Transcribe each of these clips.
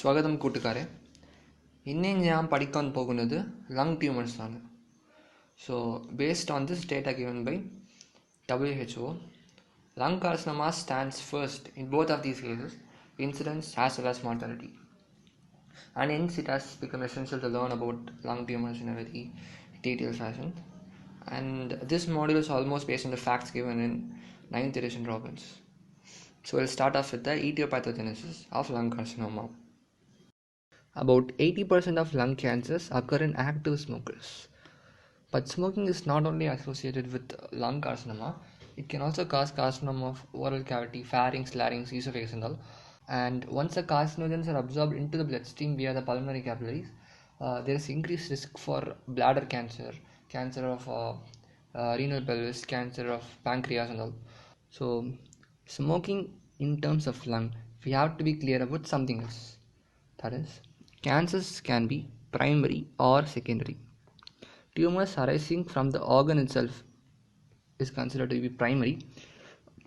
സ്വാഗതം കൂട്ടുകാരെ. ഇന്ന് ഞാൻ പഠിക്കാൻ പോകുന്നത് ലങ് ട്യൂമേഴ്സ് ആണ്. So based on this data given by WHO, lung carcinoma stands first in both of these cases, incidence as well as mortality. And hence it has become essential to learn about lung tumors in a very detailed fashion. And this module is almost based on the facts given in 9th edition Robbins. So we'll start off with the etiopathogenesis of lung carcinoma. About 80% of lung cancers occur in active smokers. But smoking is not only associated with lung carcinoma, it can also cause carcinoma of oral cavity, pharynx, larynx, esophagus and all. And once the carcinogens are absorbed into the bloodstream via the pulmonary capillaries, there is increased risk for bladder cancer, cancer of renal pelvis, cancer of pancreas and all. So smoking in terms of lung, we have to be clear about something else. That is, cancers can be primary or secondary. Tumors arising from the organ itself is considered to be primary.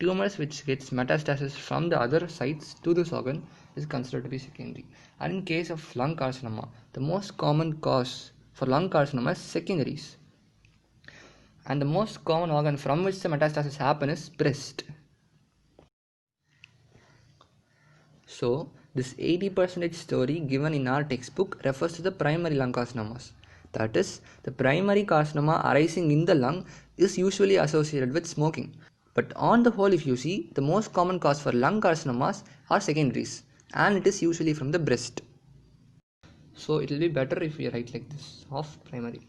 Tumors which gets metastasis from the other sites to this organ is considered to be secondary. And in case of lung carcinoma, the most common cause for lung carcinoma is secondaries. And the most common organ from which the metastasis happen is breast. So this 80% story given in our textbook refers to the primary lung carcinomas. That is, the primary carcinoma arising in the lung is usually associated with smoking. But on the whole, if you see, the most common cause for lung carcinomas are secondaries, and it is usually from the breast. So it will be better if we write like this of primary.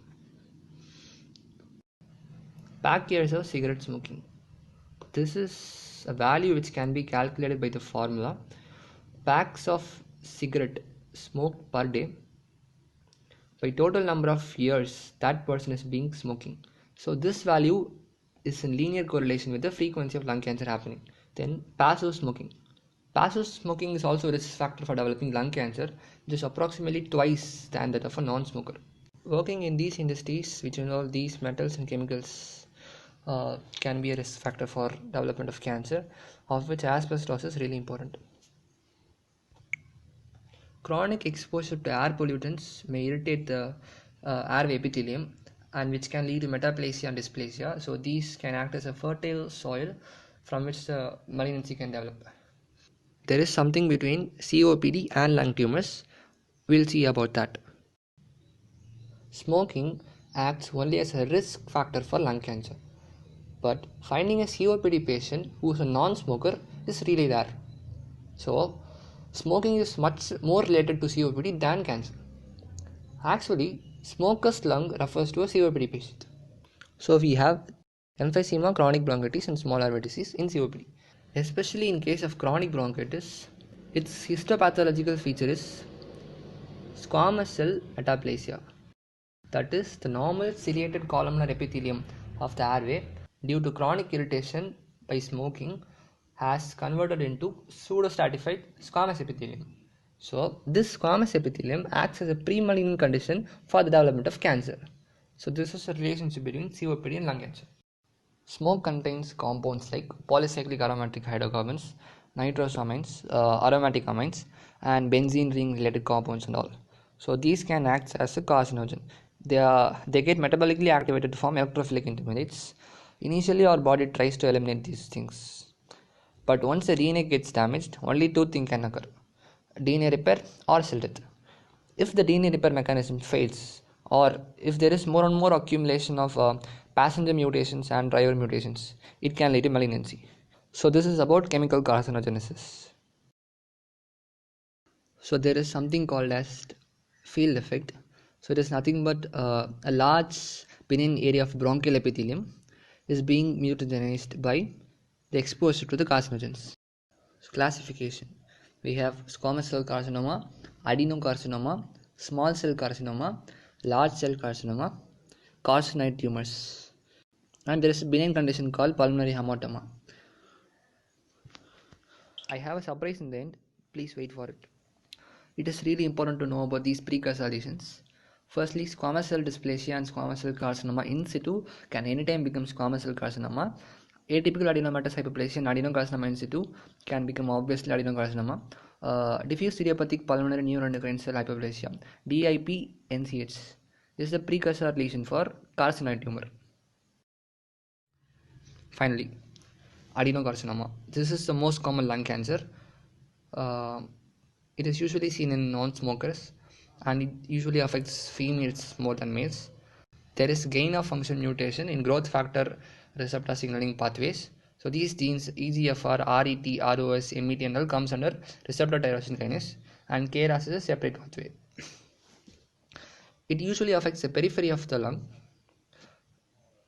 Pack years of cigarette smoking. This is a value which can be calculated by the formula packs of cigarette smoked per day by total number of years that person is being smoking. So this value is in linear correlation with the frequency of lung cancer happening. Then passive smoking. Passive smoking is also a risk factor for developing lung cancer, which is approximately twice than that of a non-smoker. Working in these industries which involve these metals and chemicals can be a risk factor for development of cancer, of which asbestos is really important. Chronic exposure to air pollutants may irritate the airway epithelium, and which can lead to metaplasia and dysplasia. So these can act as a fertile soil from which the malignancy can develop. There is something between COPD and lung tumors. We'll see about that. Smoking acts only as a risk factor for lung cancer, but finding a COPD patient who is a non-smoker is really rare. So smoking is much more related to COPD than cancer. Actually, smoker's lung refers to a COPD patient. So we have emphysema, chronic bronchitis and small airway disease in COPD. Especially in case of chronic bronchitis, its histopathological feature is squamous cell metaplasia. That is, the normal ciliated columnar epithelium of the airway, due to chronic irritation by smoking, has converted into pseudostratified squamous epithelium. So this squamous epithelium acts as a pre-malignant condition for the development of cancer. So this is a relationship between COPD and lung cancer. Smoke contains compounds like polycyclic aromatic hydrocarbons, nitrosamines, aromatic amines, and benzene ring related compounds and all. So these can act as a carcinogen. They get metabolically activated to form electrophilic intermediates. Initially our body tries to eliminate these things, but once the DNA gets damaged, only two things can occur: DNA repair or cell death. If the DNA repair mechanism fails, or if there is more and more accumulation of passenger mutations and driver mutations, it can lead to malignancy. So this is about chemical carcinogenesis. So there is something called as field effect. So it is nothing but a large benign area of bronchial epithelium is being mutagenized by the exposure to the carcinogens. So classification: we have squamous cell carcinoma, adenocarcinoma, small cell carcinoma, large cell carcinoma, carcinoid tumors, and there is a benign condition called pulmonary hamartoma. I have a surprise in the end, please wait for it. It is really important to know about these precursor lesions. Firstly, squamous cell dysplasia and squamous cell carcinoma in situ can anytime become squamous cell carcinoma. Atypical adenomatous hyperplasia and adenocarcinoma in situ can become obviously adenocarcinoma. Diffuse idiopathic pulmonary neuroendocrine cell hyperplasia DIP-NCH is the precursor lesion for carcinoid tumor. Finally, adenocarcinoma. This is the most common lung cancer. It is usually seen in non-smokers and it usually affects females more than males. There is gain of function mutation in growth factor receptor signaling pathways. So these genes EGFR, RET, ROS, MET and all comes under receptor tyrosine kinase, and KRAS is a separate pathway. It usually affects the periphery of the lung.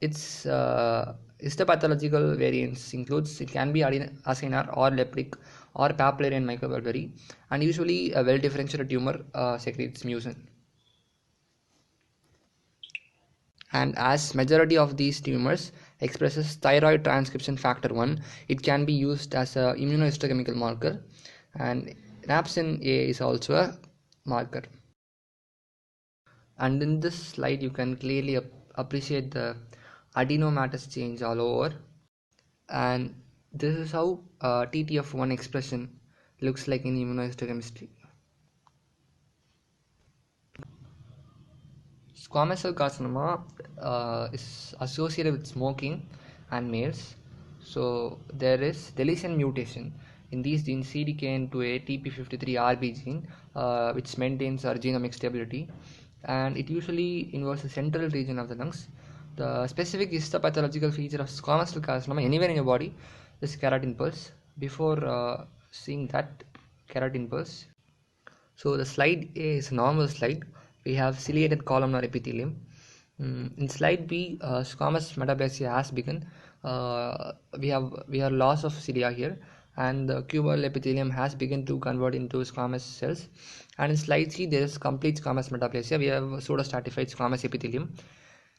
Its histopathological variants includes it can be acinar or leptic or papillary and micropapillary, and usually a well-differentiated tumor secretes mucin. And as majority of these tumors expresses thyroid transcription factor 1, it can be used as a immunohistochemical marker, and napsin A is also a marker. And in this slide you can clearly appreciate the adenomatous change all over, and this is how TTF1 expression looks like in immunohistochemistry. Squamous cell carcinoma is associated with smoking and males. So there is deletion mutation in these genes CDKN2A, TP53RB gene, which maintains our genomic stability, and it usually involves the central region of the lungs. The specific histopathological feature of squamous cell carcinoma anywhere in your body is keratin pulse. Before seeing that keratin pulse, so the slide A is a normal slide. We have ciliated columnar epithelium. In slide B, squamous metaplasia has begun. We have loss of cilia here, and the cuboidal epithelium has begun to convert into squamous cells. And in slide C, there is complete squamous metaplasia. We have pseudostratified squamous epithelium.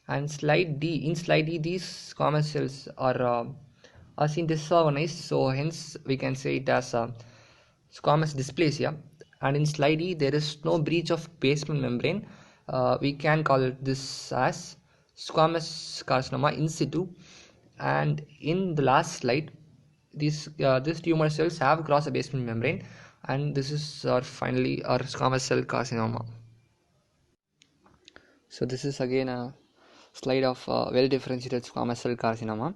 And in slide D, these squamous cells are seen disorganized. So hence we can say it as squamous dysplasia. And in slide E, there is no breach of basement membrane. We can call it this as squamous carcinoma in situ. And in the last slide, these tumor cells have crossed the basement membrane, and this is finally our squamous cell carcinoma. So this is again a slide of well differentiated squamous cell carcinoma.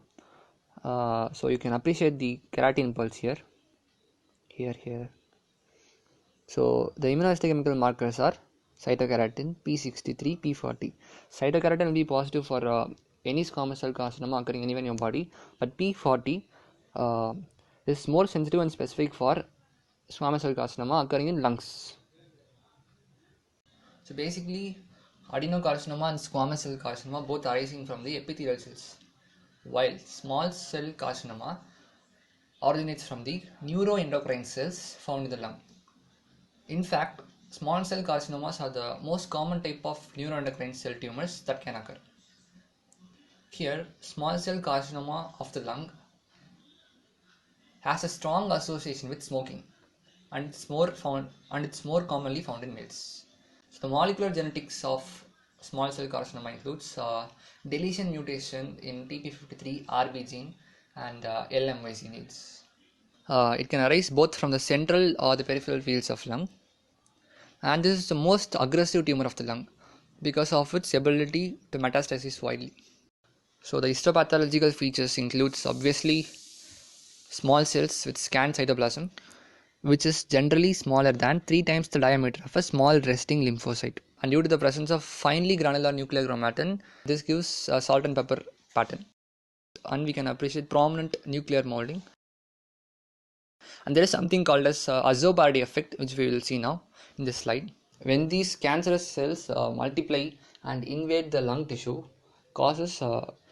So you can appreciate the keratin pulse here. So the immunohistochemical markers are cytokeratin, P63, P40. Cytokeratin will be positive for any squamous cell carcinoma occurring anywhere in your body, but P40 is more sensitive and specific for squamous cell carcinoma occurring in lungs. So basically, adenocarcinoma and squamous cell carcinoma both arising from the epithelial cells, while small cell carcinoma originates from the neuroendocrine cells found in the lung. In fact, small cell carcinomas are the most common type of neuroendocrine cell tumors that can occur. Here, small cell carcinoma of the lung has a strong association with smoking, and it's more commonly found in males. So the molecular genetics of small cell carcinoma includes deletion mutation in TP53RB gene and LMY genes. It can arise both from the central or the peripheral fields of lung, and this is the most aggressive tumor of the lung because of its ability to metastasize widely. So the histopathological features includes obviously small cells with scant cytoplasm, which is generally smaller than 3 times the diameter of a small resting lymphocyte, and due to the presence of finely granular nuclear chromatin, this gives a salt and pepper pattern, and we can appreciate prominent nuclear molding. And there is something called as Azzopardi effect, which we will see now in this slide. When these cancerous cells multiply and invade the lung tissue, causes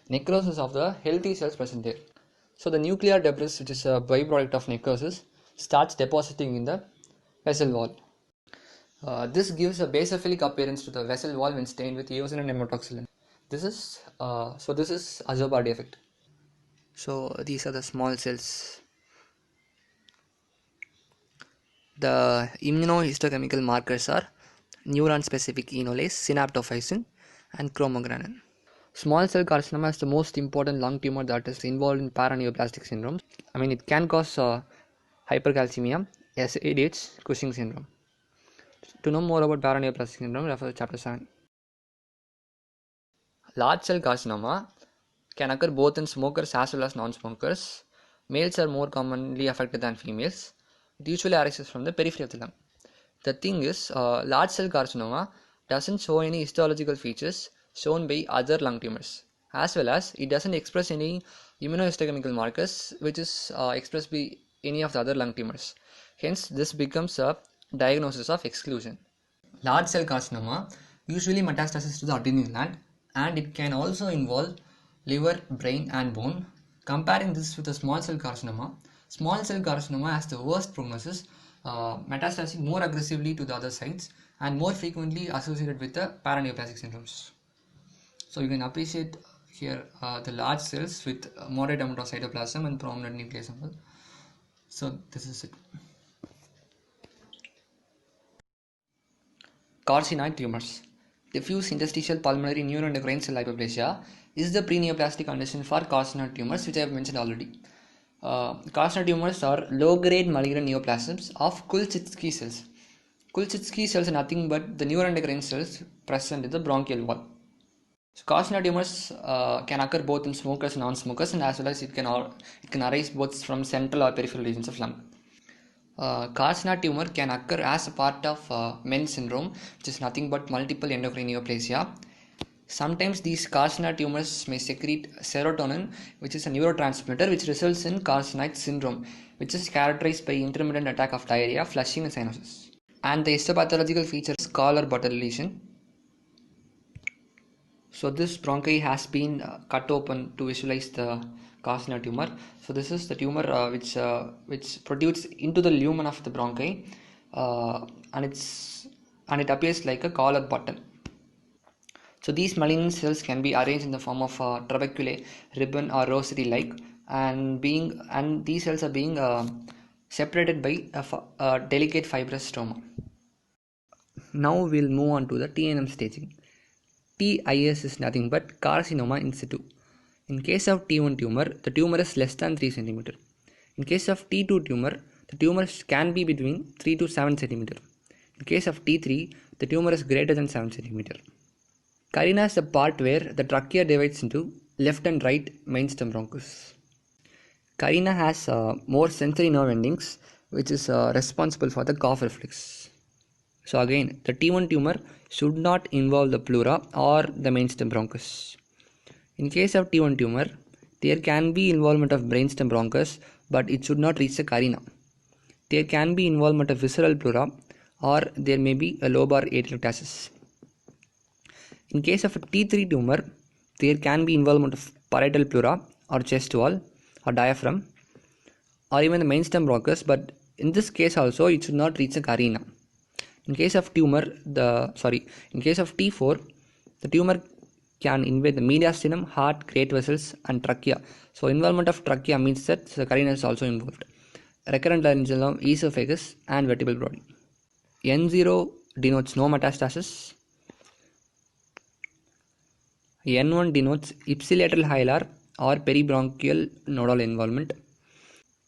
necrosis of the healthy cells present there. So the nuclear debris, which is a byproduct of necrosis, starts depositing in the vessel wall. This gives a basophilic appearance to the vessel wall when stained with eosin and hematoxylin. This is Azzopardi effect. So these are the small cells. The immunohistochemical markers are neuron-specific enolase, synaptophysin, and chromogranin. Small cell carcinoma is the most important lung tumor that is involved in paraneoplastic syndrome. It can cause hypercalcemia, ADH, Cushing syndrome. To know more about paraneoplastic syndrome, refer to chapter 7. Large cell carcinoma can occur both in smokers as well as non-smokers. Males are more commonly affected than females. It usually arises from the periphery of the lung. The thing is, large cell carcinoma doesn't show any histological features shown by other lung tumors, as well as it doesn't express any immunohistochemical markers which is expressed by any of the other lung tumors. Hence, this becomes a diagnosis of exclusion. Large cell carcinoma usually metastasis to the adrenal gland, and it can also involve liver, brain and bone. Comparing this with a small cell carcinoma has the worst prognosis, metastasizing more aggressively to the other sites and more frequently associated with the paraneoplastic syndromes. So you can appreciate here the large cells with moderate amount of cytoplasm and prominent nucleus. So this is it. Carcinoid tumors. Diffuse interstitial pulmonary neuroendocrine cell hyperplasia is the preneoplastic condition for carcinoid tumors, which I have mentioned already. Carcinoid tumors are low-grade malignant neoplasms of Kulczycki cells. Kulczycki cells are nothing but the neuroendocrine cells present in the bronchial wall. So carcinoid tumors can occur both in smokers and non-smokers, and as well as it can arise both from central or peripheral regions of lung. Carcinoid tumor can occur as a part of MEN syndrome, which is nothing but multiple endocrine neoplasia. Sometimes these carcinoid tumors may secrete serotonin, which is a neurotransmitter, which results in carcinoid syndrome, which is characterized by intermittent attack of diarrhea, flushing, and cyanosis. And the histopathological feature is collar button lesion. So this bronchi has been cut open to visualize the carcinoid tumor. So this is the tumor which protrudes into the lumen of the bronchi, and it appears like a collar button. So these malignant cells can be arranged in the form of trabeculae, ribbon or rosary-like, and these cells are being separated by a delicate fibrous stroma. Now we'll move on to the TNM staging. TIS is nothing but carcinoma in situ. In case of T1 tumor, the tumor is less than 3 cm. In case of T2 tumor, the tumor can be between 3 to 7 cm. In case of T3, the tumor is greater than 7 cm. Carina is the part where the trachea divides into left and right mainstem bronchus. Carina has more sensory nerve endings, which is responsible for the cough reflex. So again, the T1 tumor should not involve the pleura or the mainstem bronchus. In case of T1 tumor, there can be involvement of brainstem bronchus, but it should not reach the carina. There can be involvement of visceral pleura, or there may be a lobar atelectasis. In case of a T3 tumor, there can be involvement of parietal pleura or chest wall or diaphragm, or even the mainstem bronchus, but in this case also it should not reach the carina. In case of in case of T4, the tumor can invade the mediastinum, heart, great vessels, and trachea. So involvement of trachea means that the carina is also involved. Recurrent laryngeal, esophagus, and vertebral body. N0 denotes no metastasis. N1 denotes ipsilateral hilar or peribronchial nodal involvement.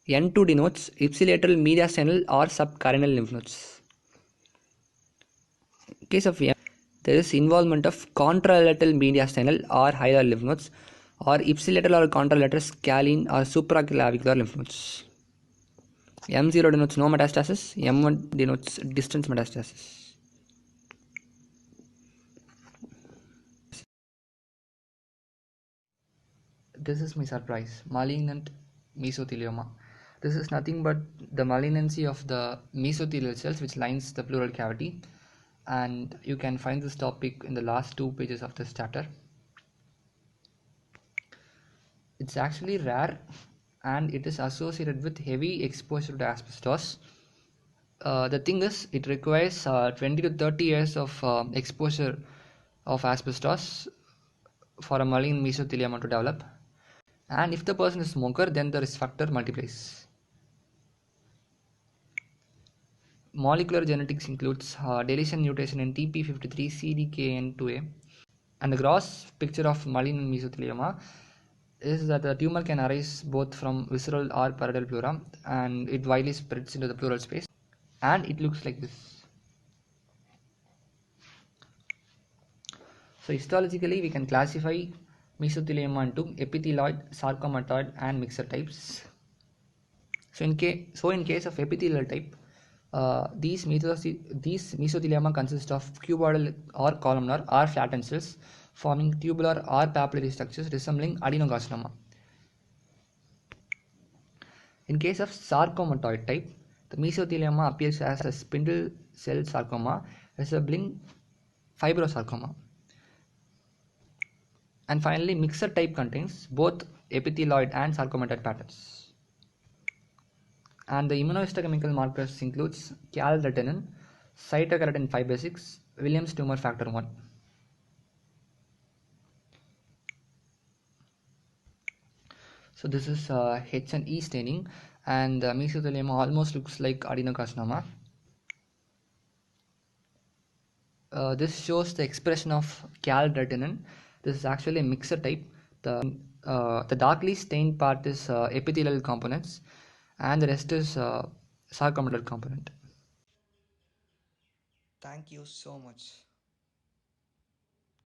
N2 denotes ipsilateral mediastinal or subcarinal lymph nodes. In case of M, there is involvement of contralateral mediastinal or hilar lymph nodes, or ipsilateral or contralateral scalene or supraclavicular lymph nodes. M0 denotes no metastasis. M1 denotes distant metastasis. This is my surprise. Malignant mesothelioma. This is nothing but the malignancy of the mesothelial cells which lines the pleural cavity, and you can find this topic in the last 2 pages of this chapter. It's actually rare, and it is associated with heavy exposure to asbestos. The thing is, it requires 20 to 30 years of exposure of asbestos for a malignant mesothelioma to develop. And if the person is a smoker, then the risk factor multiplies. Molecular genetics includes deletion mutation in TP53CDKN2A. And the gross picture of malignant mesothelioma is that the tumor can arise both from visceral or parietal pleura, and it widely spreads into the pleural space. and it looks like this. So histologically, we can classify mesothelioma into epithelioid, sarcomatoid, and mixer types. So in case of epithelial type, these mesothelioma consist of cuboidal or columnar or flattened cells forming tubular or papillary structures resembling adenocarcinoma. In case of sarcomatoid type, the mesothelioma appears as a spindle cell sarcoma resembling fibrosarcoma. And finally, mixer type contains both epithelioid and sarcomatoid patterns. And the immunohistochemical markers includes calretenin, cytokeratin 5/6, Williams tumor factor 1. So this is H&E staining, and mesothelioma almost looks like adenocarcinoma. This shows the expression of calretenin. This is actually a mixer type. The darkly stained part is epithelial components, and the rest is sarcomatoid component. Thank you so much.